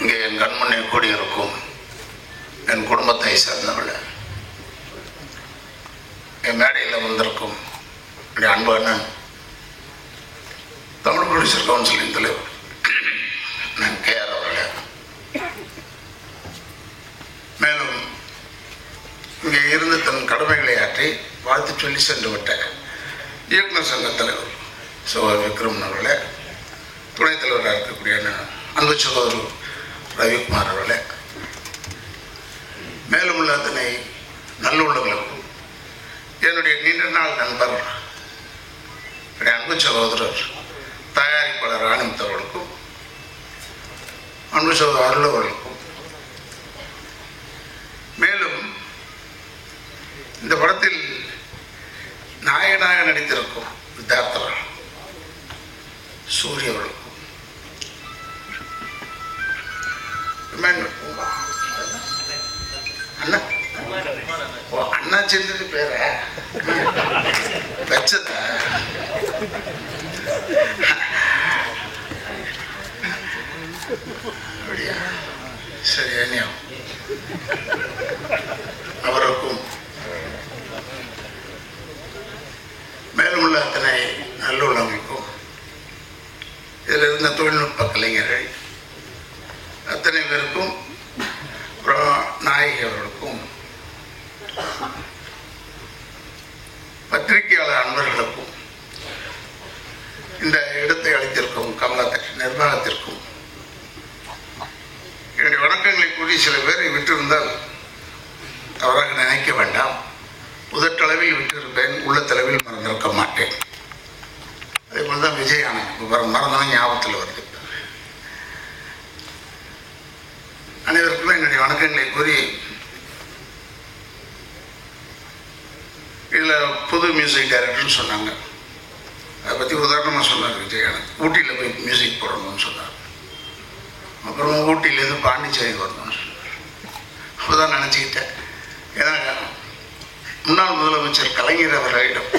இங்கே என் கண்முன்னே கூடியிருக்கும் என் குடும்பத்தை சேர்ந்தவள், என் மேடையில் வந்திருக்கும் என்னுடைய அன்பு அண்ணன் தமிழ் ப்ரொடியூசர் கவுன்சிலின் தலைவர் நான் KR அவர்களே, மேலும் இங்கே இருந்து தன் கடமைகளை ஆற்றி வாழ்த்து சொல்லி சென்று விட்ட இயக்குனர் சங்க தலைவர் விக்ரம் அவர்களே, துணைத் தலைவராக இருக்கக்கூடிய அன்பு சகோதரர் ரவிக்குமார் அவர்களே, மேலும் உள்ள அத்தனை நல்லுள்ளங்களுக்கும் என்னுடைய நீண்ட நாள் நண்பர் அன்பு சகோதரர் தயாரிப்பாளர் ஆனந்த் அவர்களுக்கும் அன்பு சகோதரர் அருள் அவர்களுக்கும், மேலும் இந்த படத்தில் நாயகனாக நடித்திருக்கும் வித்தார்த்தர் சூரிய அவர்களுக்கும், அண்ணா அண்ணா சேர்ந்தது பேர வச்சத அப்படியா? சரி, அண்ணியம் அவருக்கும், மேலும் உள்ள அத்தனை நல்லுள்ளவங்களுக்கும், இதில் இருந்த தொழில்நுட்ப கலைஞர்கள் அத்தனை பேருக்கும், அப்புறம் நாயகி அவர்களுக்கும், பத்திரிகையாளர் அன்பர்களுக்கும், இந்த இடத்தை அளித்திருக்கும் கமலத்திற்கு நிர்வாகத்திற்கும் என்னுடைய வணக்கங்களை கூறி சில பேரை விட்டிருந்தால் தவறாக நினைக்க வேண்டாம். உதட்டளவில் விட்டிருப்பேன், உள்ளத்தளவில் மறந்திருக்க மாட்டேன். அதே போலதான் விஜய் ஆனந்த் மறந்தாலும் ஞாபகத்தில் வருது. அனைவருக்குமே என்னுடைய வணக்கங்களை கூறி, இதில் புது மியூசிக் டைரக்டர்னு சொன்னாங்க. அதை பற்றி உதாரணமாக சொன்னார் விஜய் ஆனந்த். ஊட்டியில் போய் மியூசிக் போடணும்னு சொன்னார். அப்புறமா ஊட்டியிலேருந்து பாண்டிச்சேரி வரணும்னு சொன்னார். அப்போ தான் நினச்சிக்கிட்டேன், ஏன்னா முன்னாள் முதலமைச்சர் கலைஞர் அவர்களிடம்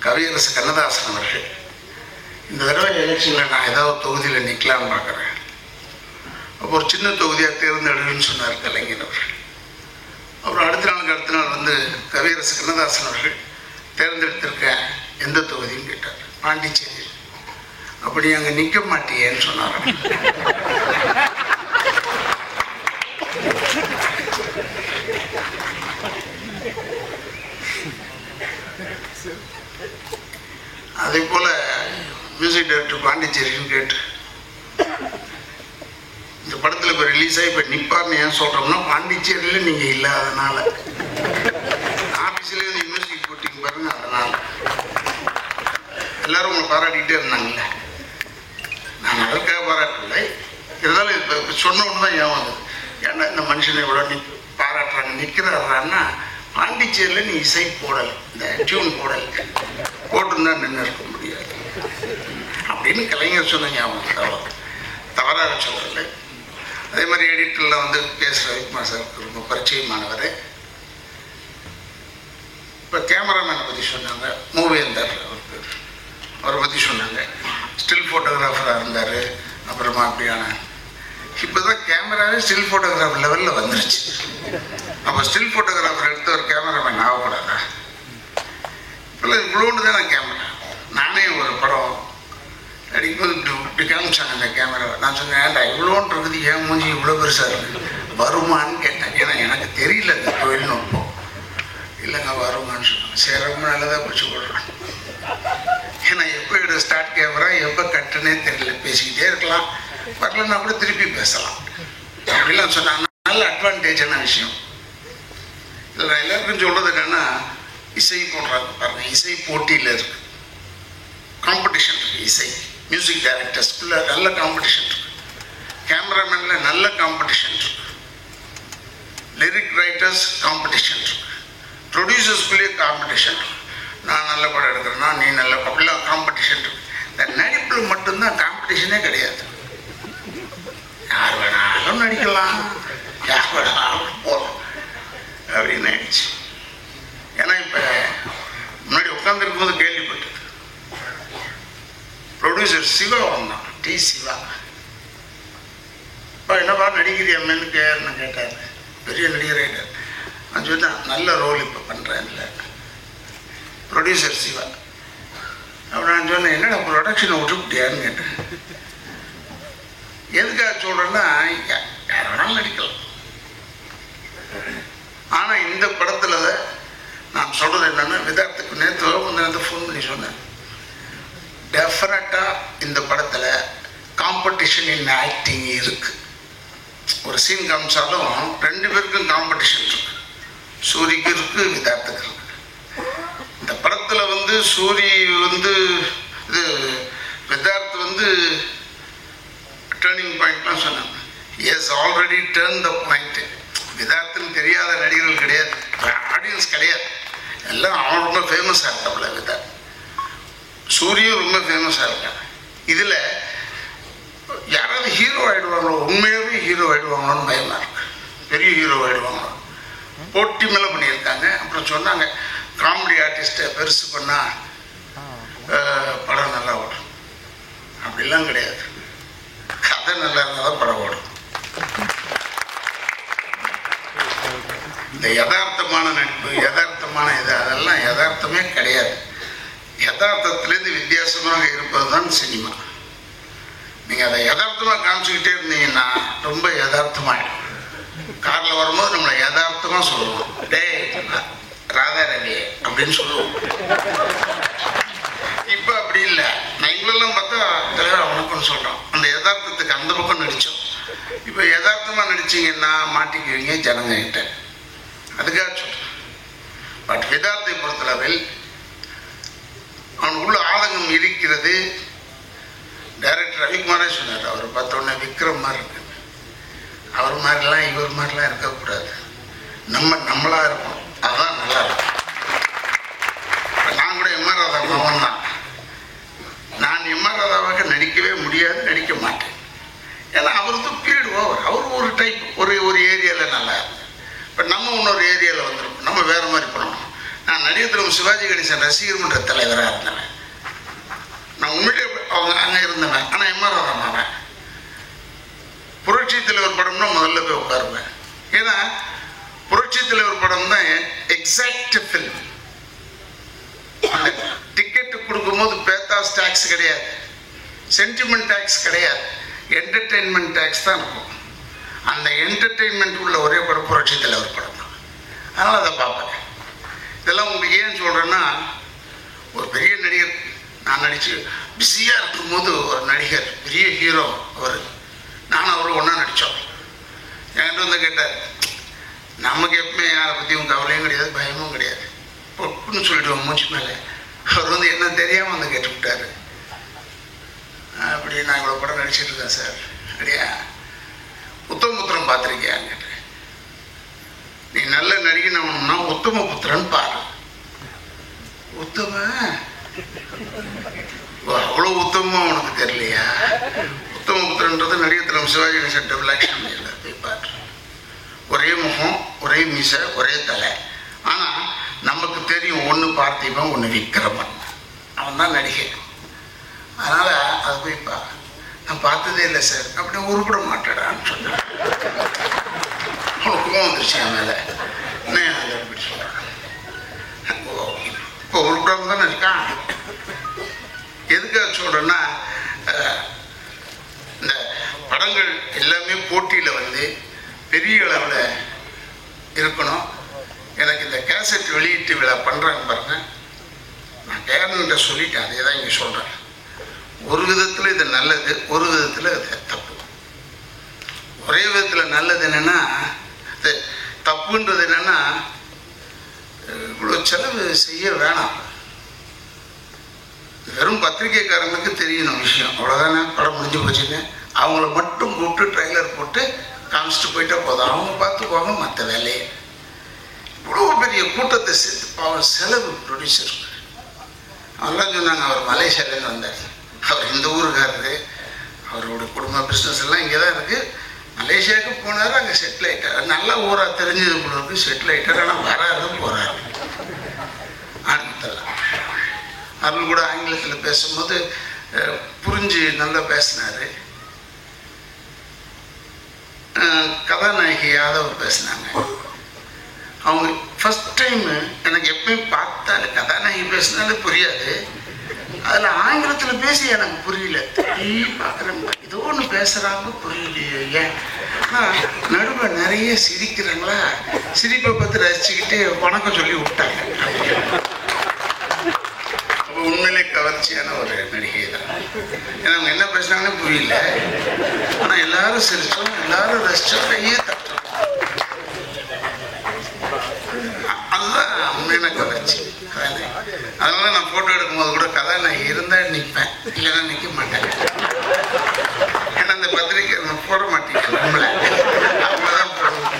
கவியரசு கண்ணதாசன் அவர்கள் இந்த தடவை எலெக்ஷனில் நான் ஏதாவது தொகுதியில் நிற்கலான்னு பார்க்குறேன், அப்போ ஒரு சின்ன தொகுதியாக தேர்ந்தெடுன்னு சொன்னார் கலைஞர் அவர்கள். அப்புறம் அடுத்த நாள் வந்து கவியரசு கண்ணதாசன் அவர்கள் தேர்ந்தெடுத்திருக்க எந்த தொகுதின்னு கேட்டார். பாண்டிச்சேரி. அப்படி அங்கே நிற்க மாட்டியேன்னு சொன்னார். அதே போல மியூசிக் டைரக்டர் பாண்டிச்சேரின்னு கேட்டு இந்த படத்தில் இப்போ ரிலீஸ் ஆகி இப்போ நிற்பார்னு ஏன் சொல்கிறோம்னா, பாண்டிச்சேரியில் நீங்கள் இல்லாதனால ஆஃபீஸ்லேயே வந்து மியூசிக் போட்டிங்க பாருங்க. அதனால் எல்லாரும் உங்களை பாராட்டிக்கிட்டே இருந்தாங்கல்ல, நான் அதற்காக பாராட்டலை. இருந்தாலும் இப்போ சொன்ன ஒன்று தான் ஏன் வந்து, ஏன்னா இந்த மனுஷனை இவ்வளோ பாராட்டுறாங்க நிற்கிறாருன்னா, பாண்டிச்சேரியில் நீ இசை போடலை, இந்த டியூன் போடலை, போட்டுருந்தா நின்று இருக்க முடியாது அப்படின்னு கலைஞர் சொன்ன ஞாபகம், தவறாக சொல்லலை. அதே மாதிரி எடிட்டரில் வந்து ரவிக்குமார் சார் ரொம்ப பரிச்சயமானவர். இப்போ கேமராமேனை பற்றி சொன்னாங்க, மூவேந்தர் அவரை பற்றி சொன்னாங்க. ஸ்டில் ஃபோட்டோகிராஃபராக இருந்தார். அப்புறமா அப்படியான இப்போ தான் கேமராவே ஸ்டில் ஃபோட்டோகிராஃபர் லெவலில் வந்துருச்சு. அப்போ ஸ்டில் ஃபோட்டோகிராஃபர் எடுத்து ஒரு கேமராமேன் ஆகக்கூடாதா? இப்போல்லாம் இவ்வளோண்டு தான் நான் கேமரா. நானே ஒரு படம் அடிக்கும்போது இப்படி காமிச்சாங்க அந்த கேமராவை. நான் சொன்னேன், ஏன்டா இவ்வளோன்னு இருக்குது, ஏன் மூஞ்சி இவ்வளோ பெருசாக இருக்குது, வருமானு கேட்டேன். ஏன்னா எனக்கு தெரியல இந்த தொழில்நுட்பம். இல்லைங்க வருமானு சொன்னாங்க. சரி, ரொம்ப நல்லதாக பிடிச்சி கொடுறேன். ஏன்னா எப்போ இட ஸ்டார்ட் கேமரா எப்போ கட்டுனே தெரியல, பேசிக்கிட்டே இருக்கலாம், வரலன்னா கூட திருப்பி பேசலாம் அப்படிலாம் சொன்னாங்க. நல்ல அட்வான்டேஜான விஷயம். இதில் நான் எல்லாருக்கும் சொல்கிறது என்னென்னா, இசை போடுறாங்க பாருங்கள், இசை போட்டியில் இருக்குது, காம்படிஷன் இருக்குது. இசை மியூசிக் டைரக்டர்ஸ்குள்ள நல்ல காம்படிஷன் இருக்கு, கேமராமேனில் நல்ல காம்படிஷன் இருக்கு, லிரிக் ரைட்டர்ஸ் காம்படிஷன் இருக்கு, ப்ரொடியூசர்ஸ்குள்ளேயே காம்படிஷன் இருக்கு. நான் நல்ல படம் எடுக்கிறேன்னா நீ நல்ல அப்படிலாம் காம்படிஷன் இருக்கு. இந்த நடிப்பில் மட்டும்தான் காம்படிஷனே கிடையாது. யார் வேணாலும் நடிக்கலாம், யார் வேணாலும் போகலாம் அப்படின்னு ஆயிடுச்சு. ஏன்னா இப்போ முன்னாடி உட்காந்துருக்கும் போது கேள்விப்பட்டது, ப்ரொடியூசர் சிவா வந்தான், டி சிவா. அப்பா என்னப்பா நடிக்கிறியம்மன்னு கேட்டார். பெரிய நடிகர். நான் சொன்னேன் நல்ல ரோல் இப்போ பண்ணுறேன் இல்லை, ப்ரொடியூசர் சிவா. அப்போ நான் சொன்னேன் என்னடா ப்ரொடக்ஷனை விட்டுவிட்டியான்னு கேட்டேன். எதுக்காக சொல்கிறேன்னா யார் வேணாலும் நடிக்கலாம். ஆனால் இந்த படத்தில் நான் சொல்கிறது என்னென்னா விதார்த்துக்கு நேற்று ஃபோன் பண்ணி சொன்னேன், டெஃபினட்டாக இந்த படத்தில் காம்படிஷன் இன் ஆக்டிங் இருக்குது. ஒரு சீன் காமிச்சாலும் 2 பேருக்கும் காம்படிஷன் இருக்கு. சூரிக்கு இருக்கு, விதார்த்துக்கு இருக்கு. இந்த படத்தில் சூரி இது விதார்த் டேர்னிங் பாயிண்ட்லாம் சொன்னாங்க. Yes already turn the point. விதார்த்துன்னு தெரியாத நடிகர்கள் கிடையாது, ஆடியன்ஸ் கிடையாது, எல்லாம் அவன் ரொம்ப ஃபேமஸாக இருக்காப்புல விதார்த். சூரியும் ரொம்ப ஃபேமஸாக இருக்காங்க. இதில் யாராவது ஹீரோ ஆகிடுவாங்களோ, உண்மையாகவே ஹீரோ ஆகிடுவாங்களோன்னு பயமாக இருக்கு. பெரிய ஹீரோ ஆகிடுவாங்களோ போட்டி மேலே பண்ணியிருக்காங்க. அப்புறம் சொன்னாங்க காமெடி ஆர்டிஸ்ட்டை பெருசு பண்ணால் படம் நல்லா ஓடும். அப்படிலாம் கிடையாது, கதை நல்லா இருந்தால் தான் படம் ஓடும். இந்த யதார்த்தமான நடிப்பு, யதார்த்தமான இது, அதெல்லாம் யதார்த்தமே கிடையாது. யதார்த்தத்திலேருந்து வித்தியாசமாக இருப்பது தான் சினிமா. நீங்கள் அதை யதார்த்தமாக காமிச்சுக்கிட்டே இருந்தீங்கன்னா ரொம்ப யதார்த்தமாகிடும். காரில் வரும்போது நம்மளை யதார்த்தமாக சொல்லுவோம், டே ராதா ரவி அப்படின்னு சொல்லுவோம். இப்போ அப்படி இல்லை. நான் எங்களெல்லாம் பார்த்தா தலைவர் வணக்கம்னு சொல்கிறோம். அந்த யதார்த்தத்துக்கு அந்த பக்கம் நடித்தோம். இப்போ யதார்த்தமாக நடிச்சிங்கன்னா மாட்டிக்குவீங்க ஜனங்க கிட்ட, அதுக்காக சொல்கிறேன். பட் விதார்த்தை பொறுத்தளவில் அவனுக்குள்ள ஆதங்கம் இருக்கிறது. டைரக்டர் ரவிக்குமாரே சொன்னார், அவர் பார்த்தோன்னே விக்ரம் மாதிரி இருக்கு, அவர் மாதிரிலாம் இவர் மாதிரிலாம் இருக்கக்கூடாது, நம்மளாக இருக்கணும், அதுதான் நல்லா இருக்கும். நான் கூட எம்ஆர் ராதா மகன் தான். நான் எம்ஆர் ராதாவாக நடிக்கவே முடியாது, நடிக்க மாட்டேன். ஏன்னா அவருக்கு பீரியட் ஓவர். அவர் ஒரு டைப், ஒரு ஏரியாவில் நல்லா இருக்கு. இப்போ நம்ம இன்னொரு ஏரியாவில் வந்துருக்கோம், நம்ம வேறு மாதிரி பண்ணணும். நான் நடிகர் திரு சிவாஜி கணேசன் ரசிகர் மன்ற தலைவராக இருந்தேன். நான் உண்மையிலே அவங்க அங்கே இருந்தவன். ஆனால் எம்ஆர் ராதா மாவன் புரட்சி தலைவர் படம்னா முதல்ல போய் உட்காருவேன். ஏன்னா புரட்சி தலைவர் படம் தான் எக்ஸாக்ட் ஃபில்ம். அந்த டிக்கெட்டு கொடுக்கும்போது பேத்தாஸ் டேக்ஸ் கிடையாது, சென்டிமெண்ட் டேக்ஸ் கிடையாது, என்டர்டெயின்மெண்ட் டேக்ஸ் தான் இருக்கும். அந்த என்டர்டெயின்மெண்ட் உள்ள ஒரே படம் புரட்சி தலைவர் படம் தான். அதனால் அதை பார்ப்பேன். இதெல்லாம் உங்களுக்கு ஏன் சொல்கிறேன்னா, ஒரு பெரிய நடிகர் நான் நடித்து பிஸியாக இருக்கும்போது ஒரு நடிகர் பெரிய ஹீரோ அவர், நானும் அவரும் ஒன்றா நடித்தோம். என்கிட்ட கேட்டார், நமக்கு எப்பவுமே யாரை பற்றியும் கவலையும் கிடையாது, பயமும் கிடையாது, பொப்புன்னு சொல்லிடுவோம் மூச்சு மேலே. அவர் என்ன தெரியாமல் கேட்டு விட்டார். அப்படி நான் இவ்வளோ படம் நடிச்சிட்டு இருக்கேன் சார். அப்படியா, உத்தமபுத்திரன் பார்த்துருக்கியான்னு கேட்டேன். நீ நல்ல நடிகனா உத்தமபுத்திரன் பாரு. உத்தம அவ்வளோ உத்தமமாக உனக்கு தெரியலையா? உத்தமபுத்திரன்றது நடிகர் திரு சிவாஜி கணேசன் டபுள் ஆக்ஷன் இல்லை, போய் பாரு. ஒரே முகம், ஒரே மீசை, ஒரே தலை. ஆனால் நமக்கு தெரியும் ஒன்று பார்த்திபன், ஒன்று விக்ரமன். அவன் தான் நடிகை. அதனால் அது போய் நான் பார்த்ததே இல்லை சார். அப்படி உருப்பிட மாட்டேடான்னு சொன்னேன். உனக்கு கோவம் வந்துருச்சு என் மேலே. என்ன அதை அப்படி சொல்கிறேன்? இப்போ உருப்பிடாம தானே இருக்கான். எதுக்காக சொல்கிறேன்னா, இந்த படங்கள் எல்லாமே போட்டியில் பெரிய அளவில் இருக்கணும். எனக்கு இந்த கேசட் வெளியீட்டு விழா பண்ணுறாங்க பாருங்க, நான் கேரண்ட சொல்லிட்டேன், அதே தான் இங்கே சொல்கிறேன். ஒரு விதத்தில் இது நல்லது, ஒரு விதத்தில் இது தப்பு. ஒரே விதத்தில் நல்லது என்னென்னா, தப்புன்றது என்னென்னா, இவ்வளோ செலவு செய்ய வேணாம். வெறும் பத்திரிகைக்காரங்களுக்கு தெரியணும் விஷயம், அவ்வளோதானே. படம் முடிஞ்சு போச்சுன்னு அவங்கள மட்டும் கூப்பிட்டு ட்ரெய்லர் போட்டு காமிச்சிட்டு போயிட்டா போதும், அவங்க பார்த்துக்குவாங்க மற்ற வேலையை. இவ்வளோ பெரிய கூட்டத்தை சேர்த்து பாவம் செலவு ப்ரொடியூசர். அவங்களாம் சொன்னாங்க, அவர் மலேசியாவிலேருந்து வந்தார், அவர் இந்த ஊருக்காரரு, அவரோட குடும்ப பிஸ்னஸ் எல்லாம் இங்கே தான் இருக்குது. மலேசியாவுக்கு போனார், அங்கே செட்டில் ஆகிட்டார். நல்ல ஊராக தெரிஞ்சது போல இருக்குது, செட்டில் ஆகிட்டார். ஆனால் வராது போகிறாரு. ஆரம்பத்தில் அருள் கூட ஆங்கிலத்தில் பேசும்போது புரிஞ்சு நல்லா பேசினார். கதாநாயகியாக பேசினாங்க. அவங்க ஃபஸ்ட் டைமு எனக்கு எப்பயும் பார்த்தாலே கதாநாயகி பேசினாலே புரியாது. அதில் ஆங்கிலத்தில் பேசி எனக்கு புரியல. பார்க்குறேன் ஏதோ ஒன்று பேசுகிறாங்க புரியலையே ஏன். ஆனால் நடுவில் நிறைய சிரிக்கிறாங்களா, சிரிப்பை பற்றி ரசிச்சுக்கிட்டு வணக்கம் சொல்லி விட்டாங்க. அப்போ உண்மையிலே கவர்ச்சியான ஒரு நடிகை தான். ஏன்னா அவங்க என்ன பேசுனாங்கன்னு புரியல, ஆனால் எல்லாரும் சிரித்தோம், எல்லாரும் ரசித்தோம், கையே தட்டோம். அதுதான் உண்மையான கவர்ச்சி. அதனால நான் ஃபோட்டோ எடுக்கும்போது கூட கதாநாயகி இருந்தால் நிற்பேன், இல்லைன்னா நிற்க மாட்டேன். ஏன்னா அந்த பத்திரிக்கை நான் போட மாட்டேங்க, நம்மள அவங்கதான் போடுவோம்.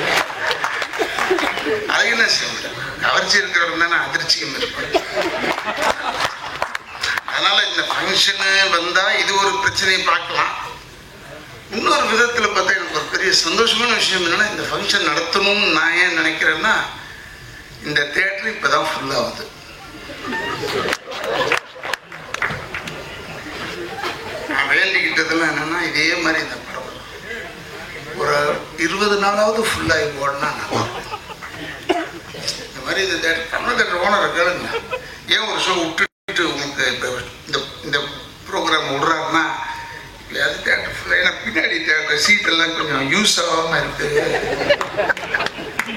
அது என்ன செய்ய கவர்ச்சி இருக்கிறவங்க தானே அதிர்ச்சியும் இருக்கும். அதனால இந்த ஃபங்க்ஷனு வந்தால் இது ஒரு பிரச்சனையை பார்க்கலாம். இன்னொரு விதத்தில் பார்த்தா எனக்கு ஒரு பெரிய சந்தோஷமான விஷயம் என்னன்னா, இந்த ஃபங்க்ஷன் நடத்தணும்னு நான் ஏன் நினைக்கிறேன்னா, இந்த தியேட்டர் இப்போதான் ஃபுல்லாகுது. நான் வேண்டிக்கிட்டதெல்லாம் என்னன்னா, இதே மாதிரி இந்த படம் ஒரு 20 நாளாவது ஃபுல்லாகி போடனா நல்லா. இந்த மாதிரி இந்த தியேட்டர் தமிழ் தியேட்டர் ஓனரை கேளுங்க, ஏன் ஒரு ஷோ விட்டுட்டு உங்களுக்கு இப்போ இந்த ப்ரோக்ராம் விடுறாருன்னா, அது தியேட்டர் ஃபுல்லாக. ஏன்னா பின்னாடி தியேட்டர் சீட்டெல்லாம் கொஞ்சம் யூஸ் ஆகாமல் இருக்குது,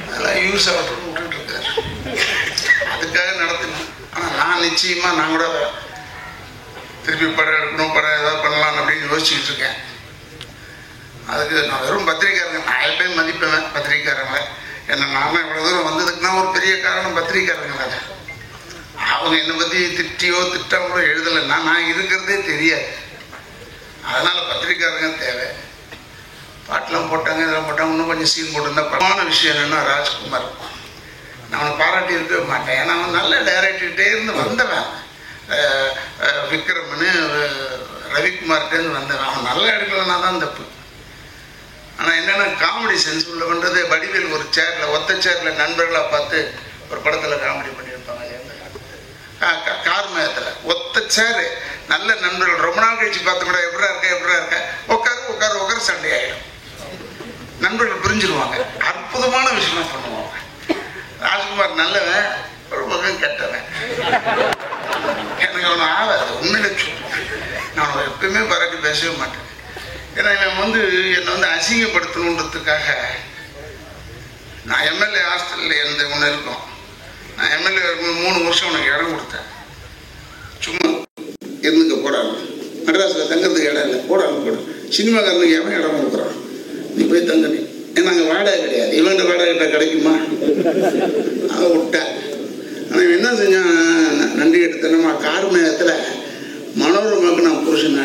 அதெல்லாம் யூஸ் ஆகட்டும் விட்டுட்டு இருக்காரு. அதுக்காக நடத்தணும். ஆனால் நான் நிச்சயமாக நான் கூட திருப்பி படம் எடுக்கணும், படம் ஏதாவது பண்ணலாம் அப்படின்னு யோசிச்சுக்கிட்டு இருக்கேன். அதுக்கு நான் வெறும் பத்திரிக்காரங்க, நான் எப்பயும் மதிப்பேன் பத்திரிக்காரங்க. ஏன்னா நானும் இவ்வளோ தூரம் வந்ததுக்குன்னா ஒரு பெரிய காரணம் பத்திரிக்காரங்க தானே. அவங்க என்னை பற்றி திட்டியோ திட்டாமோ எழுதலைன்னா நான் இருக்கிறதே தெரியாது. அதனால் பத்திரிக்காரங்க தேவை. பாட்டெலாம் போட்டாங்க, இதெல்லாம் போட்டாங்க, இன்னும் கொஞ்சம் சீன் போட்டிருந்தா. பிரமான விஷயம் என்னென்னா, ராஜ்குமார் நான் அவனை பாராட்டி இருக்கவே மாட்டேன். ஏன்னா அவன் நல்ல டைரக்டர்கிட்டே இருந்து வந்தவன். விக்ரமனு ரவிக்குமார்கிட்டேருந்து வந்தவன். அவன் நல்லா எடுக்கலன்னா தான் தப்பு. ஆனால் என்னென்னா காமெடி சென்ஸ் உள்ள பண்ணுறது. வடிவேல் ஒரு சேரில், ஒத்த சேரில் நண்பர்களாக பார்த்து ஒரு படத்தில் காமெடி பண்ணியிருப்பாங்க. கார் மேயத்தில் ஒத்த சேரு, நல்ல நண்பர்கள், ரொம்ப நாள் கழிச்சு பார்த்து கூட எப்படா இருக்க உட்காரு சண்டை ஆகிடும். நண்பர்கள் புரிஞ்சிருவாங்க. அற்புதமான விஷயமா பண்ணுவாங்க. ராஜ்குமார் நல்லவன், ஒரு பக்கம் கெட்டவன். எனக்கு அவனை ஆகாது. உண்மையில நான் அவனை எப்பயுமே பாராட்டி பேசவே மாட்டேன். ஏன்னா இவன் என்னை அசிங்கப்படுத்தணுன்றதுக்காக. நான் எம்எல்ஏ ஹாஸ்டலில் இருந்த ஒன்று இருக்கும். நான் எம்எல்ஏ இருக்கும்போது 3 வருஷம் உனக்கு இடம் கொடுத்தேன். சும்மா இருந்துக்க போடாது, மெட்ராஸில் தங்கிறதுக்கு இடம் இல்லை, போடு. சினிமாக்காரனுக்கு எவன் இடம் கொடுக்குறான், நீ போய் தங்க. நீ ஏன்னா அங்கே வாடகை கிடையாது. இவன்கிட்ட வாடகை கிட்ட கிடைக்குமா? அதை விட்டேன். ஆனால் என்ன செஞ்சான், நன்றி எடுத்தேன்னா கார் மேகத்தில் மனோரமாவுக்கு நான் புருஷன்.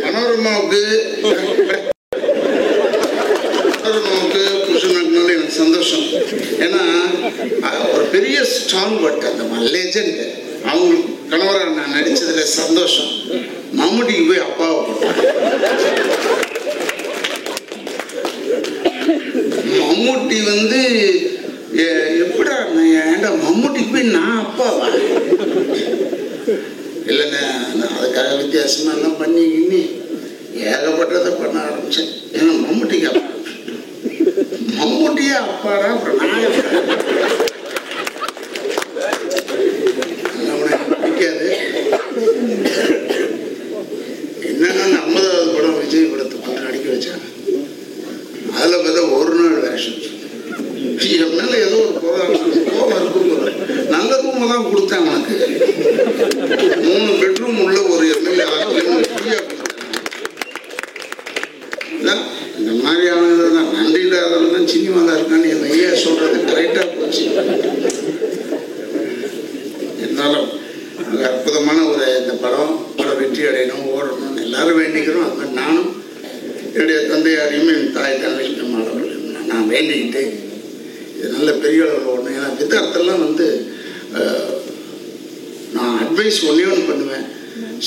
மனோரமாவுக்கு புருஷனாக்குனால எனக்கு சந்தோஷம். ஏன்னா ஒரு பெரிய ஸ்ட்ராங் பட் அந்த லெஜெண்ட் அவங்களுக்கு கணவராக நான் நடிச்சதுல சந்தோஷம். மம்முட்டிக்கு போய் அப்பாவை போட்டாங்க. மம்முட்டி எப்படா ஏன்டா மம்முட்டிக்கு போய் நான் அப்பாவா? இல்லைண்ணே, நான் அதுக்காக வித்தியாசமா எல்லாம் பண்ணிக்கின்னு ஏகப்பட்டதை பண்ண ஆரம்பிச்சேன். ஏன்னா மம்முட்டிக்கு அப்பா, மம்முட்டியே அப்பாடா. அப்புறம் நான் பிடிக்காது. என்னன்னா 50வது படம் விஜய் படத்தை போட்டு நடிக்க வச்சாங்க. அதில் பார்த்தா ஒரு நாள் வேஷம். என் மேலே ஏதோ ஒரு கோபம் இருக்கும். நல்ல ரூமை தான் கொடுத்தாங்க எனக்கு. 3 பெட்ரூம் உள்ள ஒரு எம்எல்ஏ ஃப்ரீயாக இந்த மாதிரியானது தான். நன்றி இல்லாதவங்க தான் சினிமாவில் இருக்கான்னு என் ஐயா சொல்றது கரெக்டாக போச்சு. இருந்தாலும் அது அற்புதமான இந்த படம் வெற்றி அடையணும், ஓடணும்னு எல்லாரும் வேண்டிக்கிறோம். அது மாதிரி நானும் என்னுடைய தந்தையாரையுமே என் தாய் தனலட்சுமி நான் வேண்டிக்கிட்டு இது நல்ல பெரிய அளவில் ஓடணும். ஏன்னா வித்தார்த்தெல்லாம் நான் அட்வைஸ் ஒன்றே ஒன்று பண்ணுவேன்,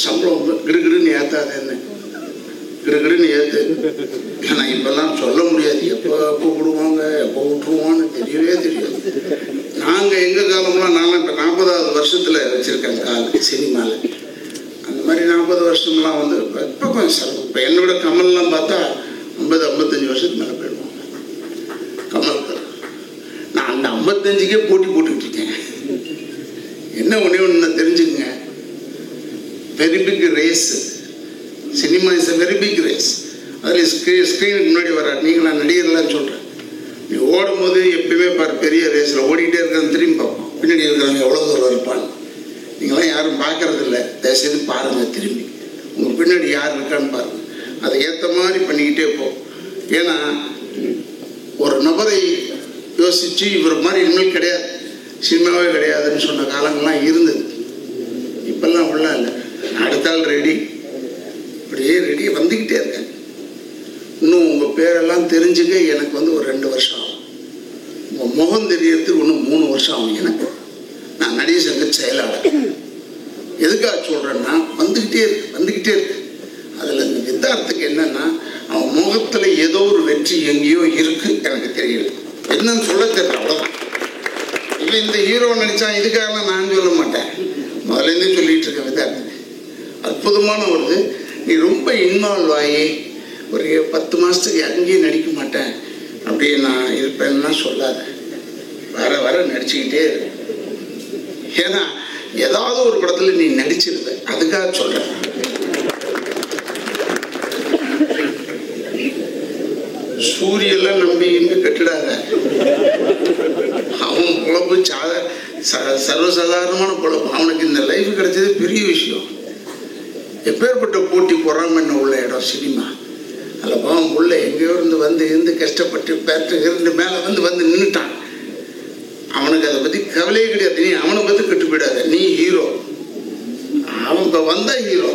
சம்பளம் கிடுகிடுன்னு ஏற்றாதேன்னு. கிடுகிடுன்னு ஏற்று. ஏன்னா இப்போல்லாம் சொல்ல முடியாது, எப்போ கூப்பிடுவாங்க எப்போ விட்டுருவான்னு தெரியவே தெரியாது. நாங்கள் எங்கள் காலம்லாம் நான்லாம் இப்போ 40வது வருஷத்தில் வச்சுருக்கேன் கால் சினிமாவில். அந்த மாதிரி 40 வருஷம்லாம் வந்து இப்போ கொஞ்சம் சிரமம். இப்போ என்னோட கமல்லாம் பார்த்தா 50-55 வருஷத்துக்கு மேலே போயிடுவாங்க கமலுக்கு. நான் அந்த 55க்கே போட்டி போட்டுக்கிட்டு இருக்கேன். என்ன ஒன்று தெரிஞ்சுக்கங்க, very big race. Cinema is a very big race. அதில் ஸ்க்ரீனுக்கு முன்னாடி வர நீங்களாம் நடிகர்லாம் சொல்கிறேன், நீ ஓடும் போது எப்பயுமே பாரு பெரிய ரேஸில் ஓடிக்கிட்டே இருக்கிறது திரும்பி பார்ப்போம், பின்னாடி இருக்கிறவங்க எவ்வளோ தூரம் இருப்பாங்க. நீங்களாம் யாரும் பார்க்கறது இல்லை, தயவுசெய்து பாருங்கள், திரும்பி உங்கள் பின்னாடி யார் இருக்கான்னு பாருங்கள். அதை ஏற்ற மாதிரி பண்ணிக்கிட்டே போ. ஏன்னா ஒரு நபரை யோசித்து இவர் மாதிரி இனிமேல் கிடையாது, சினிமாவே கிடையாதுன்னு சொன்ன காலங்கள்லாம் இருந்தது. இப்பெல்லாம் அப்படிலாம் இல்லை. அடுத்தால் ரெடி, இப்படியே ரெடி வந்துக்கிட்டே இருக்கேன். இன்னும் உங்கள் பேரெல்லாம் தெரிஞ்சுக்க எனக்கு வந்து ஒரு 2 வருஷம் ஆகும். உங்கள் முகம் தெரியறதுக்கு இன்னும் 3 வருஷம் ஆகும் எனக்கு. நான் நடிகர் சங்க செயலாளர். எதுக்காக சொல்கிறேன்னா வந்துக்கிட்டே இருக்கு. அதில் இந்த வித்தார்த்துக்கு என்னென்னா, அவன் முகத்தில் ஏதோ ஒரு வெற்றி எங்கேயோ இருக்குது, எனக்கு தெரியல, என்னன்னு சொல்ல தெரியல, அவ்வளோதான். இல்லை இந்த ஹீரோ நடித்தான் இதுக்காக நான் சொல்ல மாட்டேன், முதலேருந்தே சொல்லிகிட்டு இருக்கேன். வித்தார்த்துக்கு அற்புதமான ஒரு, நீ ரொம்ப இன்வால்வ் ஆகி ஒரு 10 மாதத்துக்கு அங்கேயும் நடிக்க மாட்டேன் அப்படியே நான் இருப்பேன்னா சொல்லாத, வர வர நடிச்சுக்கிட்டே இரு. ஏன்னா ஏதாவது ஒரு படத்தில் நீ நடிச்சிருப்ப, அதுக்காக சொல்கிறேன். சூரியெல்லாம் நம்பி இங்கே கட்டிடாத. அவன் பொழப்பு சர்வசாதாரணமான பொழப்பு. அவனுக்கு இந்த லைஃப் கிடைச்சது பெரிய விஷயம். எப்பேற்பட்ட போட்டி பொறாமன்னு உள்ள இடம் சினிமா. அதில் பாவம் உள்ள எங்கேயோ இருந்து கஷ்டப்பட்டு பேட்டு மேலே வந்து நின்றுட்டான். அவனுக்கு அதை பற்றி கவலையே கிடையாது. நீ அவனை பற்றி கெட்டு போயிடாத, நீ ஹீரோ. அவன் இப்போ வந்தா ஹீரோ,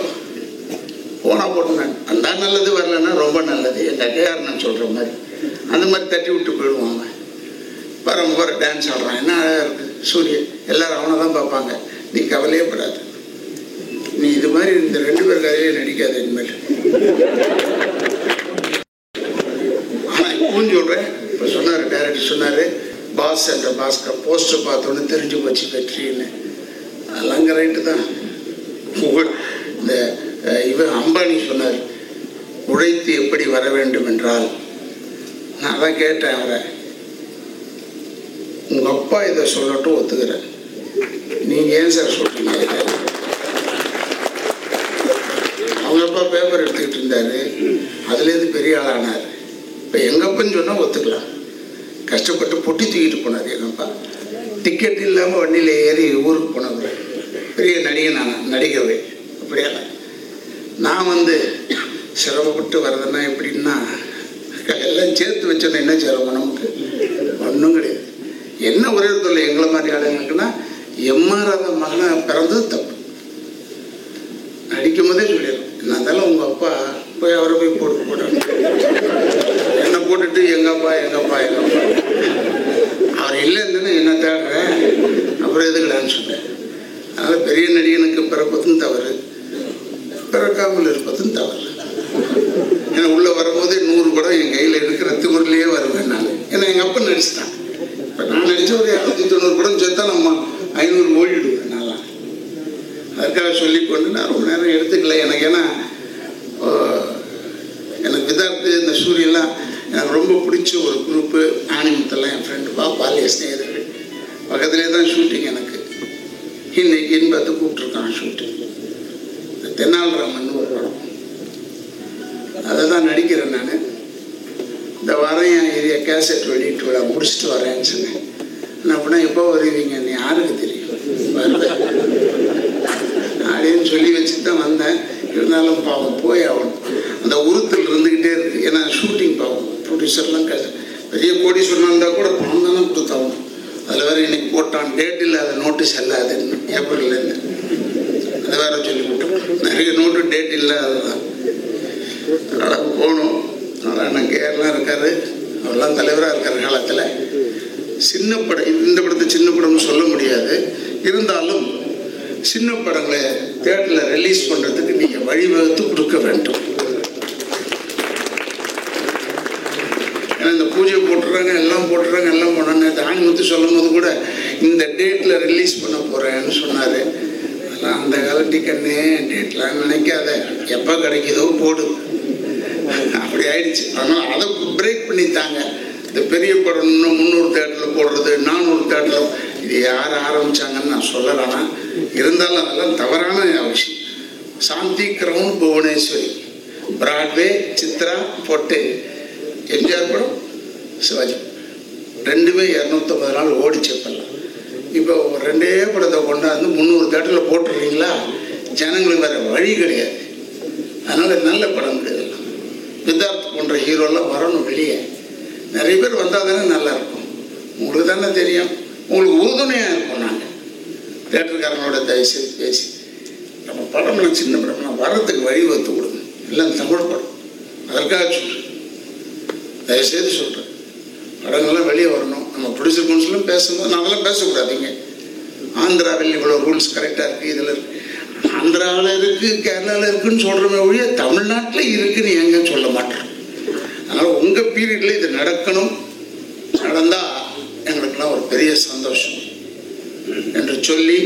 போனா போட்டுனான். அந்த நல்லது வரலன்னா ரொம்ப நல்லது, எங்கள் அக்கையார் நான் சொல்கிற மாதிரி அந்த மாதிரி தட்டி விட்டு போயிடுவான். அவன் வர டான்ஸ் ஆடுறான், என்ன அழகாக இருக்குது சூரியன், எல்லாரும் அவனை தான் பார்ப்பாங்க. நீ கவலையே படாது. நீ இது மாதிரி இந்த 2 பேர் கதையிலே நடிக்காது இனிமேல். ஆனால் இப்பவும் சொல்கிறேன், இப்போ சொன்னார் டைரக்டர் சொன்னார், பாஸ் என்ற பாஸ்கர் போஸ்டர் பார்த்தோன்னு தெரிஞ்சு போச்சு வெற்றின்னு. அதெல்லாம் அங்கே ரைட்டு தான். இந்த இவன் அம்பானி சொன்னார், உழைத்து எப்படி வர வேண்டும் என்றால், நான் தான் கேட்டேன் அவரை, உங்கள் அப்பா இதை சொல்லட்டும் ஒத்துக்கிறேன், நீங்கள் ஏன் சார் சொல்கிறீங்க? அவங்க அப்பா பேப்பர் எடுத்துக்கிட்டு இருந்தார், அதுலேருந்து பெரிய ஆளானார். இப்போ எங்கள் அப்பன்னு சொன்னால் ஒத்துக்கலாம். கஷ்டப்பட்டு பொட்டி தூக்கிட்டு போனார் எங்கள் அப்பா. டிக்கெட் இல்லாமல் வண்டியில் ஏறி ஊருக்கு போனவர், பெரிய நடிகவே. அப்படியெல்லாம் நான் சிரமப்பட்டு வர்றதுன்னா எப்படின்னா, எல்லாம் சேர்த்து வச்சோன்னா என்ன சிரமம் நமக்கு? ஒன்றும் கிடையாது. என்ன ஒரே இடத்துல எங்களை மாதிரி ஆளுங்களுக்குன்னா, எம்மாறாத மகனை பிறந்தது தப்பு. நடிக்கும் போதே சொல்லிடுறோம், என்ன இருந்தாலும் உங்கள் அப்பா போய் அவரை போய் போட்டாங்க, என்னை போட்டுட்டு எங்கள் அப்பா அவர் இல்லைன்னு என்ன தேடுறேன், அப்புறம் எதுக்குடான்னு சொன்னேன். அதனால் பெரிய நடிகனுக்கு பிறப்பதும் தவறு, பிறக்காமல் இருப்பதும் தவறு. ஏன்னா உள்ளே வரும்போதே 100 படம் என் கையில் இருக்கிற திமுறையிலேயே வருவேன் நான். ஏன்னா எங்கள் அப்பா நடிச்சுட்டான். இப்போ நான் நடித்த ஒரு 290 படம் சேர்த்தா நம்ம 500 ஓடிடுவேன் நான்லாம். அதுக்காக சொல்லிக்கொண்டு நான் ரொம்ப நேரம் எடுத்துக்கல. எனக்கு ஏன்னா எனக்கு விதார்த்து இந்த சூரியெல்லாம் எனக்கு ரொம்ப பிடிச்ச ஒரு குரூப்பு. ஆனிமத்தெல்லாம் என் ஃப்ரெண்டு பாலிய ஸ்நேகிதர்கள், பக்கத்துலேயே தான் ஷூட்டிங். எனக்கு இன்னைக்குன்னு பார்த்து கூப்பிட்ருக்கான் ஷூட்டிங். தென்னாலிராமன் ஒரு படம், அதை தான் நடிக்கிறேன் நான். இந்த வாரம் என் ஏரியா கேசட் வெளியிட்டு விழா முடிச்சுட்டு வரேன்னு சொன்னேன். என்ன அப்படின்னா எப்போ வருவீங்க? நீ யாருக்கு தெரியும் வருவேன் அப்படின்னு சொல்லி வச்சுட்டு தான் வந்தேன். இருந்தாலும் பாவம் போய் ஆகணும், அந்த உறுத்தல் இருந்துக்கிட்டே இருக்குது. ஏன்னா ஷூட்டிங் பாவம் ப்ரொடியூசர்லாம் பெரிய கோடீஸ்வரனாக இருந்தால் கூட பணம் தானே கொடுத்தாகணும். அதில் வேறு இன்னைக்கு போட்டான், டேட் இல்லாத நோட்டீஸ் எல்லாதுன்னு ஏப்ரல்லேருந்து. அதை வேற சொல்லிவிட்டோம், நிறைய நோட்டு டேட் இல்லாததான். அதனால் போகணும். அதனால் நான் கேரளா இருக்கார், அவரெல்லாம் தலைவராக இருக்கார் காலத்தில். சின்ன படம், இந்த படத்தை சின்ன படம்னு சொல்ல முடியாது, இருந்தாலும் சின்ன படங்களை தியேட்டரில் ரிலீஸ் பண்ணுறதுக்கு நீங்கள் வழிவகுத்து கொடுக்க வேண்டும். ஏன்னா இந்த பூஜை போட்டுறாங்க, எல்லாம் போனாங்க. ஆணிமுத்து சொல்லும் போது கூட இந்த டேட்டில் ரிலீஸ் பண்ண போகிறேன்னு சொன்னார். அந்த கால டிக்கெட்னே டேட்லாம் நினைக்காத, எப்போ கிடைக்குதோ போடு, அப்படி ஆயிடுச்சு. அதனால் அதை பிரேக் பண்ணித்தாங்க. இந்த பெரிய படம் இன்னும் 300 தேட்டரில் போடுறது, 400 தேட்டரில், இது யார் ஆரம்பித்தாங்கன்னு நான் சொல்லலாம்னா, இருந்தாலும் அதெல்லாம் தவறான விஷயம். சாந்தி கிரவுன் புவனேஸ்வரி, பிராட்வே, சித்ரா போட்டு எம்ஜிஆர் படம், சிவாஜி ரெண்டுமே 250 நாள் ஓடிச்சப்பெல்லாம். இப்போ ரெண்டே படத்தை கொண்டாந்து 300 தேட்டரில் போட்டுருக்கீங்களா? ஜனங்களுக்கு வேறு வழி கிடையாது. அதனால் நல்ல படம் கிடையாது. சித்தார்த் போன்ற ஹீரோலாம் வரணும் வெளியே. நிறைய பேர் வந்தால் தானே நல்லாயிருக்கும். உங்களுக்கு தானே தெரியும், உங்களுக்கு உறுதுணையாக இருக்கும். நாங்கள் தேட்டருக்காரங்களோட தயவுசெய்து பேசி நம்ம படம்லாம் சின்ன படம்லாம் வர்றதுக்கு வழி வகுத்து கொடுங்க. எல்லாம் தமிழ் படம், அதற்காக சொல்கிறேன், தயவுசெய்து சொல்கிறேன். படங்கள்லாம் வெளியே வரணும். நம்ம ப்ரொடியூசர் கவுன்சிலும் பேசும்போது நாங்களாம் பேசக்கூடாதீங்க. ஆந்திராவில் இவ்வளோ ரூல்ஸ் கரெக்டாக இருக்குது, இதில் இருக்குது, ஆந்திராவில் இருக்குது, கேரளாவில் இருக்குதுன்னு சொல்கிறோமே ஒழிய தமிழ்நாட்டில் இருக்குதுன்னு எங்க சொல்ல மாட்டோம். அதனால் உங்கள் பீரியடில் இது நடக்கணும். நடந்தால் எங்களுக்கெல்லாம் ஒரு பெரிய சந்தோஷம் என்று சொல்லி,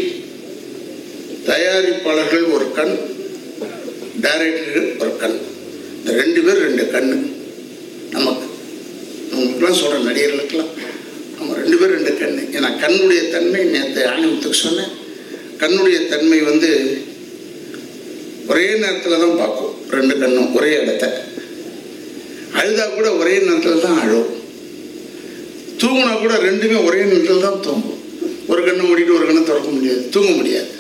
தயாரிப்பாளர்கள் ஒரு கண், டைரக்டர்கள் ஒரு கண், இந்த 2 பேர் 2 கண். நமக்கு உங்களுக்குலாம் சொல்கிற நடிகர்களுக்கெல்லாம் நம்ம 2 பேர் 2 கண். ஏன்னா கண்ணுடைய தன்மை நேற்று ஆணிமுத்துக்கு சொன்னேன். கண்ணுடைய தன்மை ஒரே நேரத்தில் தான் பார்க்கும். 2 கண்ணும் ஒரே இடத்த. அழுதா கூட ஒரே நேரத்தில் தான் அழும். தூங்கினா கூட 2மே ஒரே நேரத்தில் தான் தூங்கும். ஒரு கண்ணை மூடிட்டு ஒரு கண்ணை திறக்க முடியாது, தூங்க முடியாது.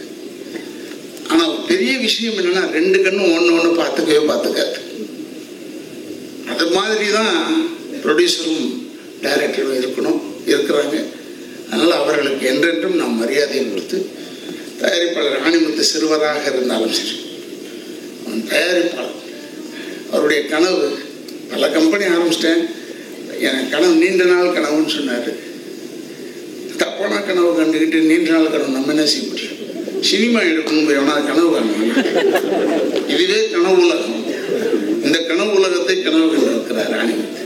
ஆனால் பெரிய விஷயம் என்னன்னா 2 கண்ணும் ஒன்று பார்த்துக்காது. அது மாதிரி தான் ப்ரொடியூசரும் டைரக்டரும் இருக்கிறாங்க. அதனால் அவர்களுக்கு என்றென்றும் நாம் மரியாதையை கொடுத்து, தயாரிப்பாளர் ஆணிமுத்து சிறுவராக இருந்தாலும் சரி, தயாரிப்பாளர் அவருடைய கனவு, பல கம்பெனி ஆரம்பிச்சிட்டேன், எனக்கு கனவு நீண்ட நாள் கனவுன்னு சொன்னார். தப்பான கனவு கண்டுக்கிட்டு நீண்ட நாள் கனவு நம்ம என்ன செய்ய முடியும்? சினிமா எடுக்கணும் போய் எவனா கனவு காணும். இதுவே கனவு உலகம். இந்த கனவு உலகத்தை கனவு கண்டிருக்கிறார் ஆணிமுத்து.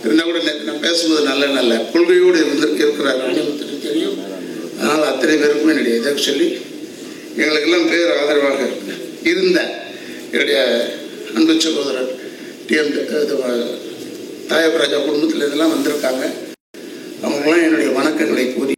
இருந்தால் கூட நான் பேசும்போது நல்ல கொள்கையோடு இருக்கிறார் ஆணிமுத்துக்கு தெரியும். அதனால் அத்தனை பேருக்குமே என்னுடைய இதை சொல்லி, எங்களுக்கெல்லாம் பேர் ஆதரவாக இருந்த என்னுடைய அன்பு சகோதரர் டிஎம் தாயப்பராஜா குடும்பத்தில் இதெல்லாம் வந்திருக்காங்க. அவங்களாம் என்னுடைய வணக்கங்களை கூறி